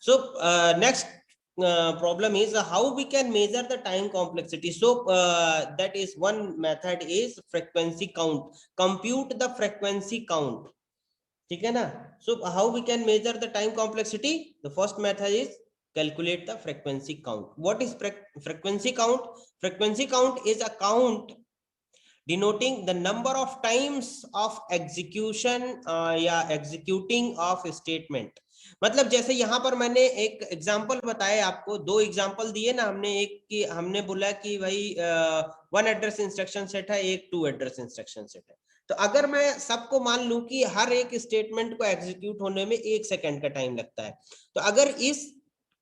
So next problem is how we can measure the time complexity. So that is one method is frequency count. Compute the frequency count, ठीक है ना. So how we can measure the time complexity? The first method is calculate the frequency count. What is frequency count? Frequency count is a count denoting the number of times of execution या executing of statement. मतलब जैसे यहाँ पर मैंने एक example बताया आपको, दो एग्जांपल दिए ना हमने. एक की हमने बोला कि भाई वन एड्रेस इंस्ट्रक्शन सेट है, एक टू एड्रेस इंस्ट्रक्शन सेट है. तो अगर मैं सबको मान लूं कि हर एक स्टेटमेंट को एग्जीक्यूट होने में 1 सेकंड का टाइम लगता है, तो अगर इस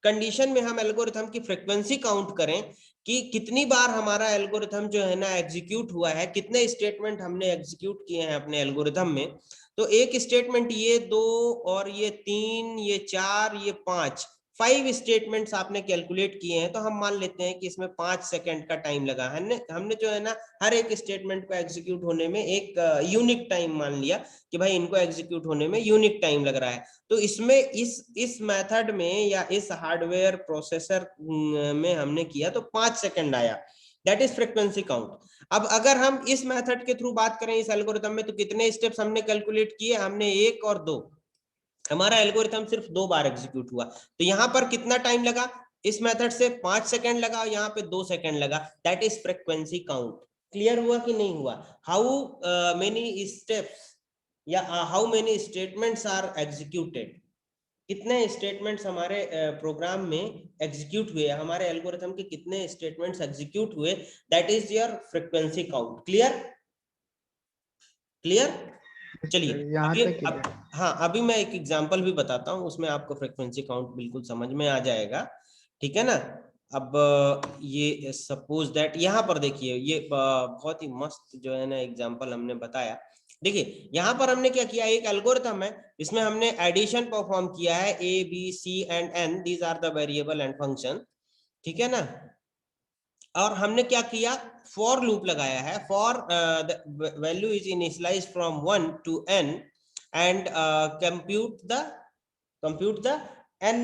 कंडीशन में हम एल्गोरिथम की फ्रीक्वेंसी काउंट करें कि कितनी बार हमारा एल्गोरिथम जो है ना एग्जीक्यूट हुआ है, कितने स्टेटमेंट हमने एग्जीक्यूट किए हैं अपने एल्गोरिथम में, तो एक स्टेटमेंट ये 2 और ये 3 ये 4 ये 5 स्टेटमेंट्स आपने कैलकुलेट किए हैं, तो हम मान लेते हैं कि इसमें 5 सेकंड का टाइम लगा. हमने जो है ना हर एक स्टेटमेंट को एग्जीक्यूट होने में एक यूनिक टाइम मान लिया कि भाई इनको एग्जीक्यूट होने में यूनिक टाइम लग रहा है. तो इसमें इस मेथड में या इस हार्डवेयर प्रोसेसर में हमने किया तो 5 सेकंड आया. That is frequency count. अब अगर हम इस मेथड के थ्रू बात करें इस एल्गोरिथम में, तो कितने स्टेप्स हमने कैलकुलेट किए? हमने 1 और 2. हमारा एल्गोरिथम सिर्फ 2 बार एग्जीक्यूट हुआ. तो यहाँ पर कितना टाइम लगा? इस मेथड से 5 सेकंड लगा, यहाँ पे 2 सेकंड लगा. That is frequency count. Clear हुआ कि नहीं हुआ? हाउ मेनी स्टेप्स या how many statements are executed, कितने स्टेटमेंट्स हमारे प्रोग्राम में एग्जीक्यूट हुए, हमारे एल्गोरिथम के कितने स्टेटमेंट्स एग्जीक्यूट हुए, that is your frequency count. Clear? Clear? चलिए हाँ, अभी मैं एक एग्जांपल भी बताता हूँ, उसमें आपको फ्रीक्वेंसी काउंट बिल्कुल समझ में आ जाएगा. ठीक है ना. अब ये सपोज दैट यहाँ पर देखिए, ये बहुत ही मस्त जो है ना एग्जांपल हमने बताया. देखिए यहाँ पर हमने क्या किया, एक एल्गोरिथम है, इसमें हमने एडिशन परफॉर्म किया है. A B C and N, these are the variable and function. ठीक है ना. और हमने क्या किया, फॉर लूप लगाया है. For the value is initialised from 1 to n and compute the n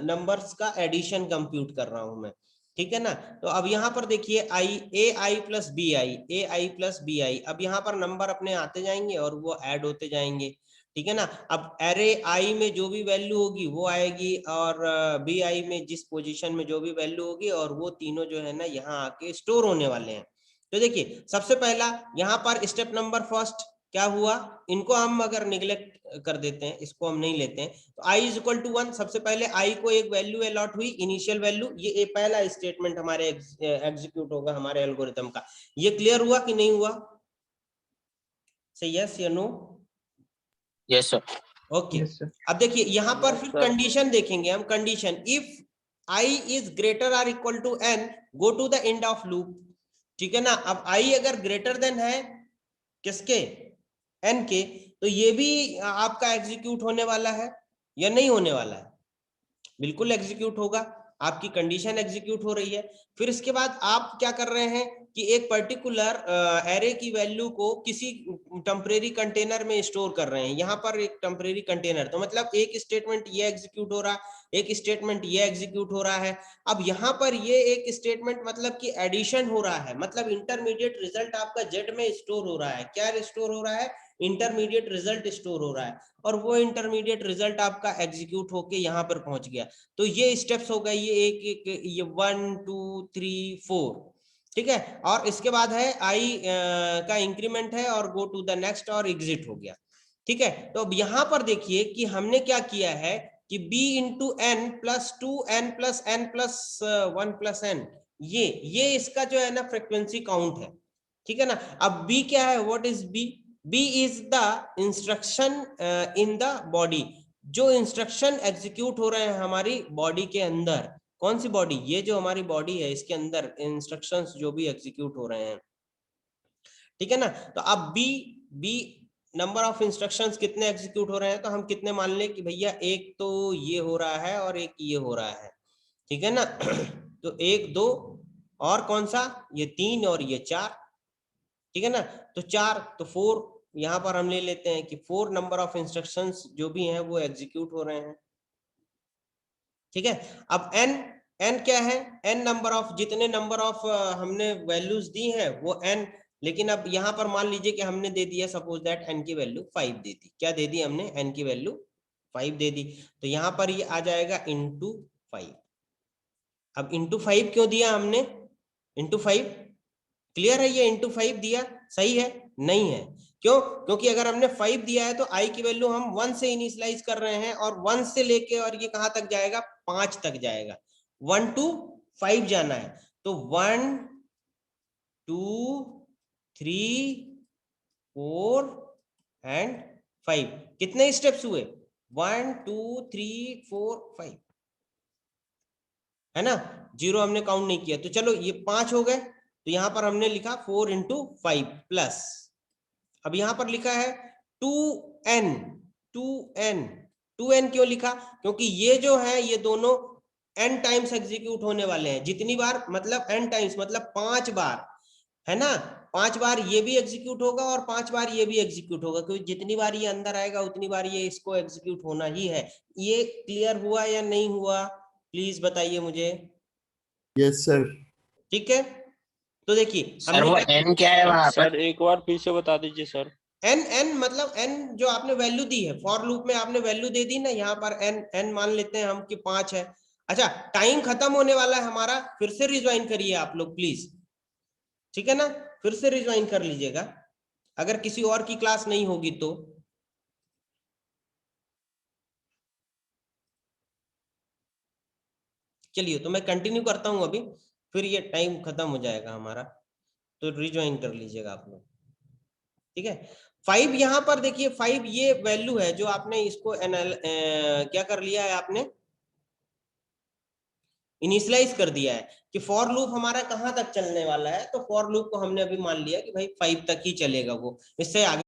numbers का एडिशन कंप्यूट कर रहा हूं मैं. ठीक है ना. तो अब यहाँ पर देखिए ai प्लस बी आई. अब यहाँ पर नंबर अपने आते जाएंगे और वो ऐड होते जाएंगे. ठीक है ना. अब एरे आई में जो भी वैल्यू होगी वो आएगी, और बी आई में जिस पोजीशन में जो भी वैल्यू होगी, और वो तीनों जो है ना यहाँ आके स्टोर होने वाले हैं. तो देखिए सबसे पहला यहाँ पर स्टेप नंबर फर्स्ट क्या हुआ, इनको हम अगर निगलेक्ट कर देते हैं, इसको हम नहीं लेते हैं, तो i इज इक्वल टू 1. सबसे पहले i को एक वैल्यू अलॉट हुई, इनिशियल वैल्यू. ये पहला स्टेटमेंट हमारे एग्जीक्यूट होगा हमारे एल्गोरिथम का. ये क्लियर हुआ कि नहीं हुआ? से यस या नो? Yes sir. ओके. अब देखिए यहाँ पर फिर कंडीशन देखेंगे हम. Condition if i is greater or equal to n, go to the end of loop. ठीक है ना. अब i अगर ग्रेटर देन है किसके? n के, तो ये भी आपका एग्जीक्यूट होने वाला है या नहीं होने वाला है? बिल्कुल एग्जीक्यूट होगा. आपकी कंडीशन एग्जीक्यूट हो रही है. फिर इसके बाद आप क्या कर रहे हैं कि एक पर्टिकुलर एरे की वैल्यू को किसी टेम्परेरी कंटेनर में स्टोर कर रहे हैं. यहाँ पर एक टेम्परेरी कंटेनर, तो मतलब एक स्टेटमेंट ये एग्जीक्यूट हो रहा, एक स्टेटमेंट ये एग्जीक्यूट हो रहा है. अब यहाँ पर ये एक स्टेटमेंट मतलब कि एडिशन हो रहा है, मतलब इंटरमीडिएट रिजल्ट आपका जेड में स्टोर हो रहा है. क्या स्टोर हो रहा है? इंटरमीडिएट रिजल्ट स्टोर हो रहा है, और वो इंटरमीडिएट रिजल्ट आपका एग्जीक्यूट होके यहाँ पर पहुंच गया. तो ये स्टेप्स हो गए, ये एक ये 1 2 3 4. ठीक है. और इसके बाद है i का इंक्रीमेंट है, और गो टू द नेक्स्ट, और एग्जिट हो गया. ठीक है. तो अब यहाँ पर देखिए कि हमने क्या किया है कि b into N plus 2n plus n plus 1 plus n, ये इसका जो है ना फ्रीक्वेंसी काउंट है. ठीक है ना. अब b क्या है? What is b? b is the instruction in the body. जो इंस्ट्रक्शन एग्जीक्यूट हो रहे हैं हमारी बॉडी के अंदर. कौन सी बॉडी? ये जो हमारी बॉडी है इसके अंदर इंस्ट्रक्शंस जो भी एग्जीक्यूट हो रहे हैं. ठीक है ना. तो अब बी नंबर ऑफ इंस्ट्रक्शंस कितने एग्जीक्यूट हो रहे हैं, तो हम कितने मान लें कि भैया एक तो ये हो रहा है और एक ये हो रहा है. ठीक है ना. तो 1 2 और कौन सा? ये 3 और ये 4. ठीक है ना. तो 4 तो 4 यहाँ पर हम ले लेते हैं कि 4 नंबर ऑफ इंस्ट्रक्शंस जो भी हैं वो एग्जीक्यूट हो रहे हैं. ठीक है। अब n क्या है, n नंबर ऑफ, जितने नंबर ऑफ हमने वैल्यूज दी है वो n, लेकिन अब यहाँ पर मान लीजिए कि हमने दे दिया सपोज दैट n की वैल्यू 5 दे दी। क्या दे दी हमने, n की वैल्यू 5 दे दी, तो यहाँ पर ये आ जाएगा इंटू 5। अब इंटू 5 क्यों दिया हमने, इंटू 5, क्लियर है, ये इंटू 5 दिया, सही है, नहीं है, क्यों, क्योंकि अगर हमने 5 दिया है तो i की वैल्यू हम 1 से इनिशियलाइज कर रहे हैं, और 1 से लेके और ये कहां तक जाएगा, 5 तक जाएगा, 1 to 5 जाना है, तो 1 2 3 4 एंड 5, कितने स्टेप्स हुए, 1 2 3 4 5, है ना, जीरो हमने काउंट नहीं किया, तो चलो ये 5 हो गए, तो यहां पर हमने लिखा 4 into 5 प्लस, अब यहां पर लिखा है 2n, 2n, 2n क्यों लिखा, क्योंकि ये जो है ये दोनों n टाइम्स एग्जीक्यूट होने वाले हैं, जितनी बार मतलब n टाइम्स मतलब 5 बार, है ना, 5 बार ये भी एग्जीक्यूट होगा और 5 बार ये भी एग्जीक्यूट होगा, क्योंकि जितनी बार ये अंदर आएगा उतनी बार ये इसको एग्जीक्यूट होना ही है। ये क्लियर हुआ या नहीं हुआ, प्लीज बताइए मुझे। Yes sir. ठीक है, तो देखिए सर हमने वो n क्या है वहां पर? सर एक बार फिर से बता दीजिए सर। n मतलब n जो आपने वैल्यू दी है, फॉर लूप में आपने वैल्यू दे दी ना, यहाँ पर n मान लेते हैं हम कि 5 है। अच्छा, टाइम खत्म होने वाला है हमारा, फिर से रिज्वाइन करिए आप लोग प्लीज, ठीक है ना, फिर से रिज्वाइन कर लीजिएगा अगर किसी और की क्लास नहीं होगी तो। चलिए, तो मैं कंटिन्यू करता हूं अभी, फिर ये टाइम खत्म हो जाएगा हमारा, तो रिज्वाइन कर लीजिएगा आप लोग, ठीक है। 5 यहां पर देखिए, 5 ये वैल्यू है जो आपने इसको क्या कर लिया है, आपने इनिशियलाइज कर दिया है कि फॉर लूप हमारा कहां तक चलने वाला है, तो फॉर लूप को हमने अभी मान लिया कि भाई 5 तक ही चलेगा वो, इससे आगे